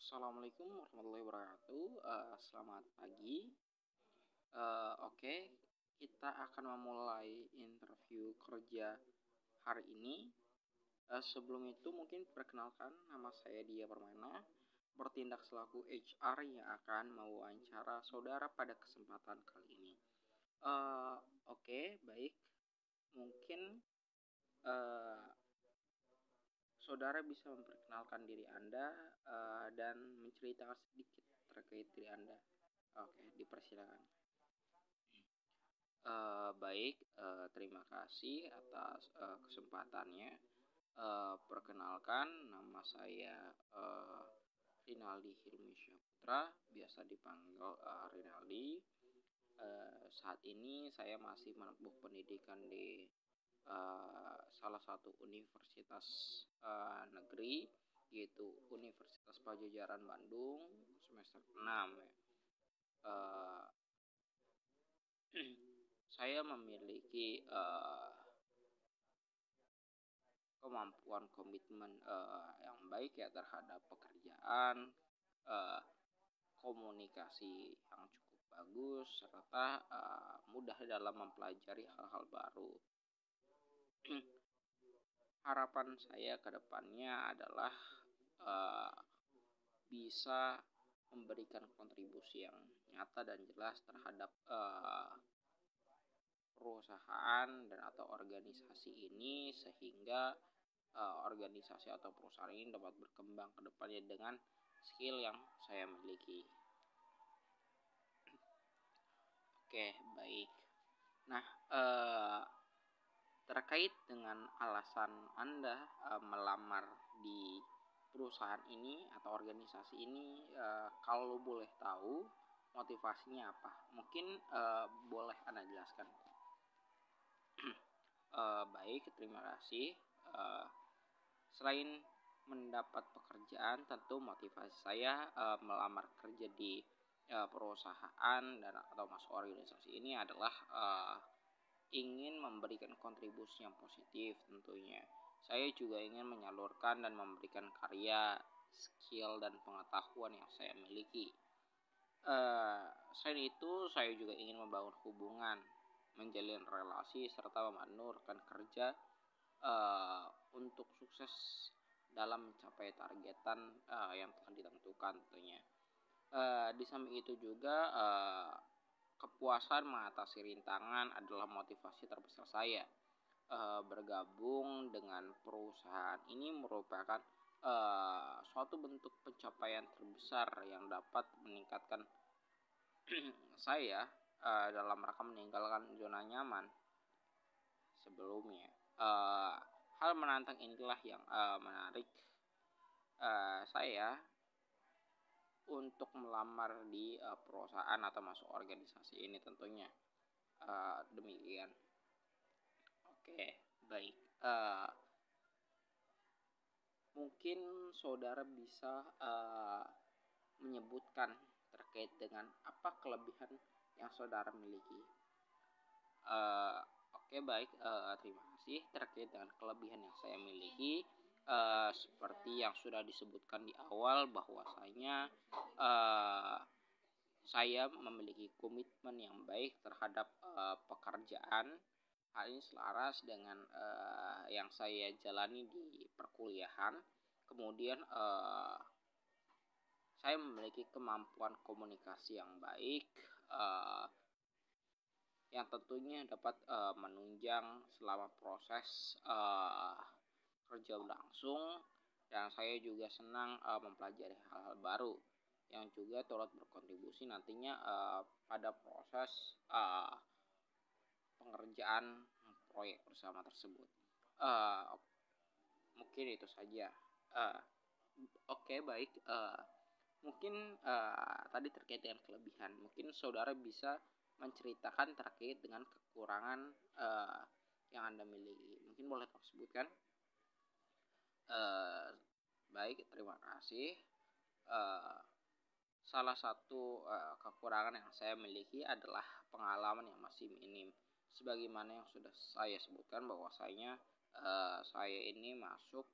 Assalamualaikum warahmatullahi wabarakatuh. Selamat pagi. Oke, kita akan memulai interview kerja hari ini. Sebelum itu mungkin perkenalkan, nama saya Dia Permana, bertindak selaku HR yang akan mewawancara saudara pada kesempatan kali ini. Oke, baik. Mungkin uh, saudara bisa memperkenalkan diri Anda dan menceritakan sedikit terkait diri Anda. Oke, dipersilakan. Baik, terima kasih atas kesempatannya. Perkenalkan, nama saya Rinaldi Hilmi Syahputra, biasa dipanggil Rinaldi. Saat ini saya masih menempuh pendidikan di salah satu universitas negeri, yaitu Universitas Padjadjaran Bandung, semester 6 ya. Saya memiliki kemampuan komitmen yang baik ya terhadap pekerjaan, komunikasi yang cukup bagus, serta mudah dalam mempelajari hal-hal baru. Harapan saya ke depannya adalah bisa memberikan kontribusi yang nyata dan jelas terhadap perusahaan dan atau organisasi ini, sehingga organisasi atau perusahaan ini dapat berkembang ke depannya dengan skill yang saya miliki. Oke, baik. Nah, terkait dengan alasan Anda melamar di perusahaan ini atau organisasi ini, kalau boleh tahu motivasinya apa? Mungkin boleh Anda jelaskan. Baik, terima kasih. Selain mendapat pekerjaan, tentu motivasi saya melamar kerja di perusahaan dan atau masuk organisasi ini adalah ingin memberikan kontribusi yang positif tentunya. Saya juga ingin menyalurkan dan memberikan karya, skill, dan pengetahuan yang saya miliki. Selain itu, saya juga ingin membangun hubungan, menjalin relasi, serta memanfaatkan rekan kerja untuk sukses dalam mencapai targetan yang telah ditentukan tentunya. Di samping itu juga kepuasan mengatasi rintangan adalah motivasi terbesar saya. Bergabung dengan perusahaan ini merupakan suatu bentuk pencapaian terbesar yang dapat meningkatkan saya dalam rangka meninggalkan zona nyaman sebelumnya. Hal menantang inilah yang menarik saya untuk melamar di perusahaan atau masuk organisasi ini tentunya. Demikian. Oke, baik. Mungkin saudara bisa menyebutkan terkait dengan apa kelebihan yang saudara miliki. Oke, baik. Terima kasih. Terkait dengan kelebihan yang saya miliki, seperti yang sudah disebutkan di awal, bahwasanya saya memiliki komitmen yang baik terhadap pekerjaan. Hal ini selaras dengan yang saya jalani di perkuliahan. Kemudian saya memiliki kemampuan komunikasi yang baik, yang tentunya dapat menunjang selama proses kerja berlangsung, dan saya juga senang mempelajari hal-hal baru yang juga turut berkontribusi nantinya pada proses pengerjaan proyek bersama tersebut. Mungkin itu saja. Oke, baik. Mungkin tadi terkait dengan kelebihan, mungkin saudara bisa menceritakan terkait dengan kekurangan yang Anda miliki. Mungkin boleh sebutkan. Baik, terima kasih. Salah satu kekurangan yang saya miliki adalah pengalaman yang masih minim. Sebagaimana yang sudah saya sebutkan, bahwasanya saya ini masuk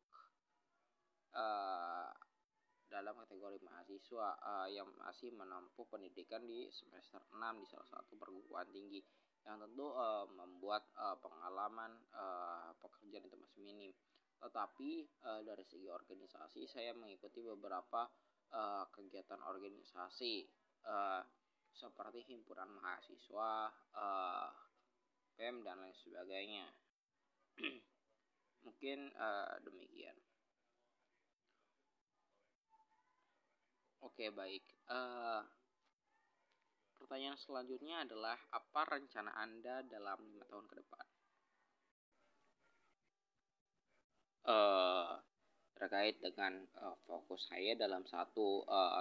dalam kategori mahasiswa yang masih menempuh pendidikan di semester 6 di salah satu perguruan tinggi, yang tentu membuat pengalaman pekerjaan itu masih minim. Tetapi dari segi organisasi, saya mengikuti beberapa kegiatan organisasi uh, seperti himpunan mahasiswa, PEM dan lain sebagainya. Mungkin demikian. Oke, baik. Pertanyaan selanjutnya adalah, apa rencana Anda dalam 5 tahun ke depan? Terkait dengan fokus saya dalam 1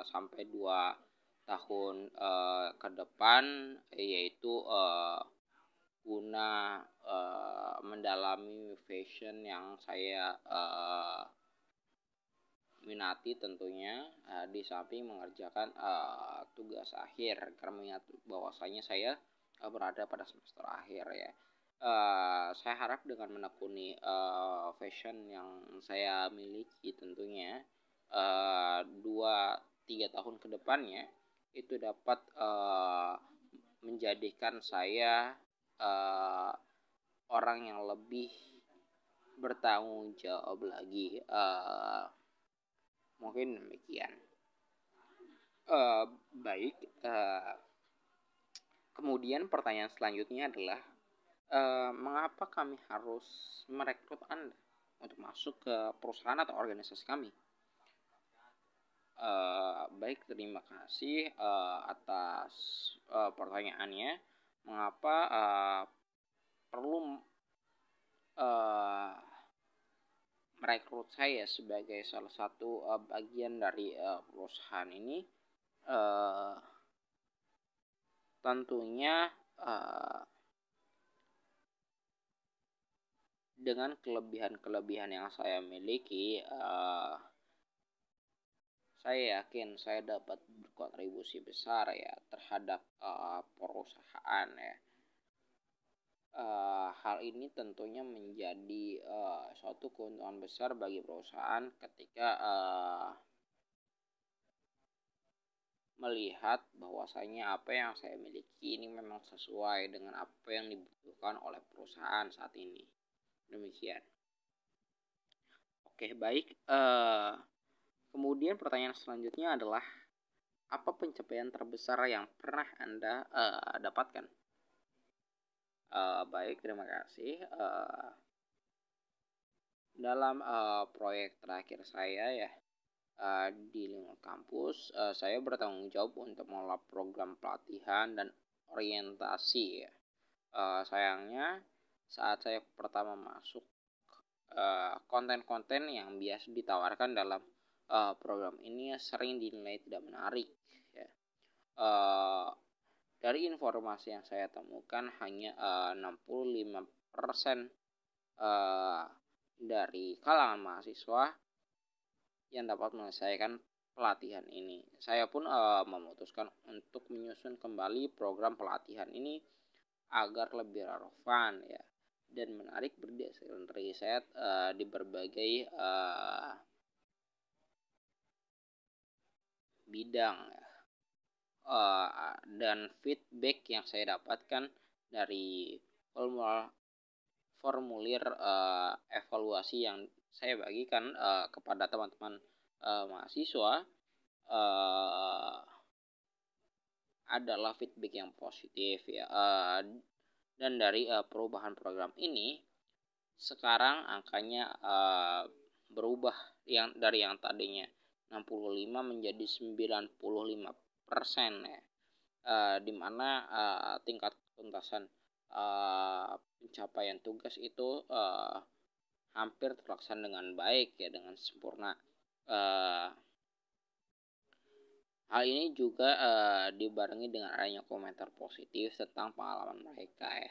sampai 2 tahun ke depan, yaitu guna mendalami fashion yang saya minati tentunya, di samping mengerjakan tugas akhir, karena mengingat bahwasanya saya berada pada semester akhir ya. Saya harap dengan menekuni fashion yang saya miliki tentunya 2-3 tahun ke depannya itu dapat menjadikan saya orang yang lebih bertanggung jawab lagi. Mungkin demikian. Baik. Kemudian pertanyaan selanjutnya adalah, mengapa kami harus merekrut Anda untuk masuk ke perusahaan atau organisasi kami? Baik, terima kasih atas pertanyaannya. Mengapa perlu merekrut saya sebagai salah satu bagian dari perusahaan ini? Tentunya dengan kelebihan-kelebihan yang saya miliki, saya yakin saya dapat berkontribusi besar ya terhadap perusahaan ya. Hal ini tentunya menjadi suatu keuntungan besar bagi perusahaan ketika melihat bahwasanya apa yang saya miliki ini memang sesuai dengan apa yang dibutuhkan oleh perusahaan saat ini. Demikian. Oke, baik. Kemudian pertanyaan selanjutnya adalah, apa pencapaian terbesar yang pernah Anda dapatkan? Baik, terima kasih. Dalam proyek terakhir saya ya di lingkungan kampus, saya bertanggung jawab untuk mengelola program pelatihan dan orientasi ya. Sayangnya saat saya pertama masuk, konten-konten yang biasa ditawarkan dalam program ini sering dinilai tidak menarik ya. Dari informasi yang saya temukan, hanya 65% dari kalangan mahasiswa yang dapat menyelesaikan pelatihan ini. Saya pun memutuskan untuk menyusun kembali program pelatihan ini agar lebih relevan ya dan menarik berdasarkan riset di berbagai bidang ya. Dan feedback yang saya dapatkan dari formulir evaluasi yang saya bagikan kepada teman-teman mahasiswa adalah feedback yang positif ya. Dan dari perubahan program ini, sekarang angkanya berubah yang dari yang tadinya 65 menjadi 95% ya. Di mana tingkat tuntasan pencapaian tugas itu hampir terlaksana dengan baik ya, dengan sempurna. Hal ini juga dibarengi dengan adanya komentar positif tentang pengalaman mereka ya.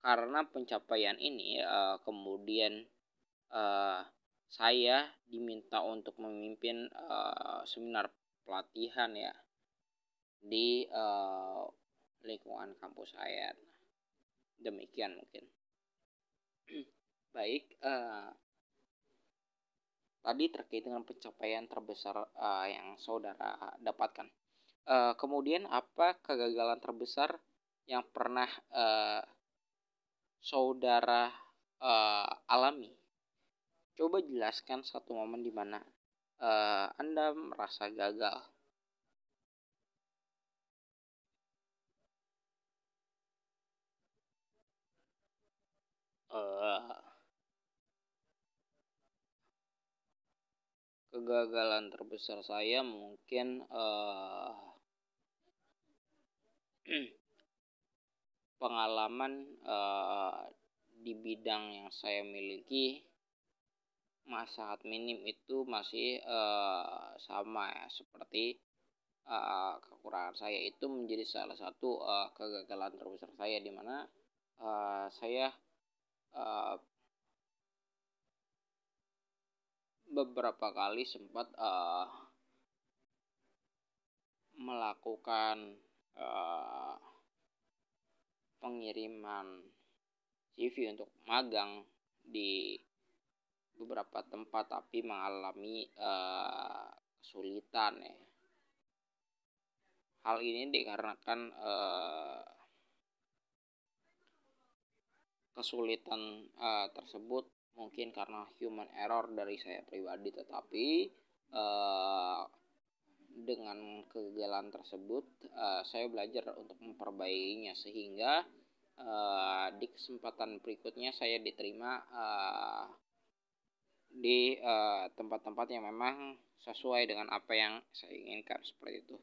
Karena pencapaian ini kemudian saya diminta untuk memimpin seminar pelatihan ya di lingkungan kampus saya. Demikian mungkin. Baik, tadi terkait dengan pencapaian terbesar yang saudara dapatkan. Kemudian apa kegagalan terbesar yang pernah saudara alami? Coba jelaskan satu momen di mana Anda merasa gagal. Eh, Kegagalan terbesar saya mungkin pengalaman di bidang yang saya miliki sangat minim, itu masih sama ya, seperti kekurangan saya itu menjadi salah satu kegagalan terbesar saya, di mana saya beberapa kali sempat melakukan pengiriman CV untuk magang di beberapa tempat, tapi mengalami kesulitan ya. Hal ini dikarenakan kesulitan tersebut mungkin karena human error dari saya pribadi, tetapi dengan kegagalan tersebut saya belajar untuk memperbaikinya, sehingga di kesempatan berikutnya saya diterima di tempat-tempat yang memang sesuai dengan apa yang saya inginkan, seperti itu.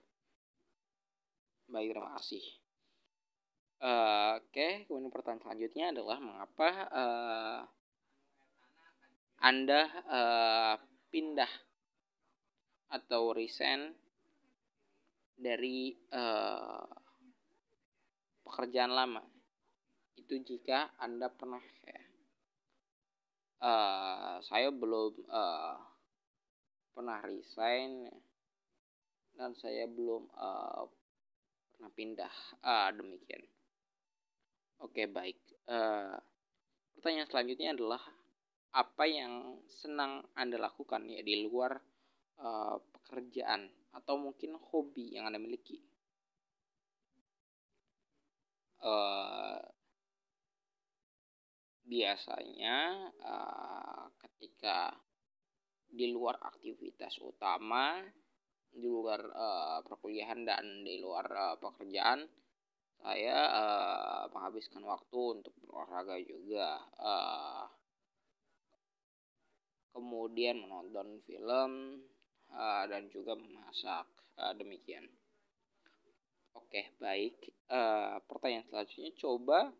Baik, terima kasih. Oke, kemudian pertanyaan selanjutnya adalah mengapa Anda pindah atau resign dari pekerjaan lama? Itu jika Anda pernah ya. Saya belum pernah resign dan saya belum pernah pindah, demikian. Oke, baik. Pertanyaan selanjutnya adalah apa yang senang Anda lakukan ya di luar pekerjaan, atau mungkin hobi yang Anda miliki? Biasanya ketika di luar aktivitas utama, di luar perkuliahan dan di luar pekerjaan, saya menghabiskan waktu untuk berolahraga juga, kemudian menonton film dan juga memasak, demikian. Oke, baik. Pertanyaan selanjutnya, coba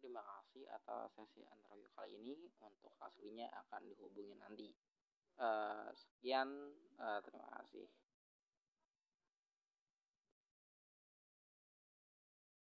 Terima kasih atas sesi interview kali ini. Untuk aslinya akan dihubungi nanti. Sekian, terima kasih.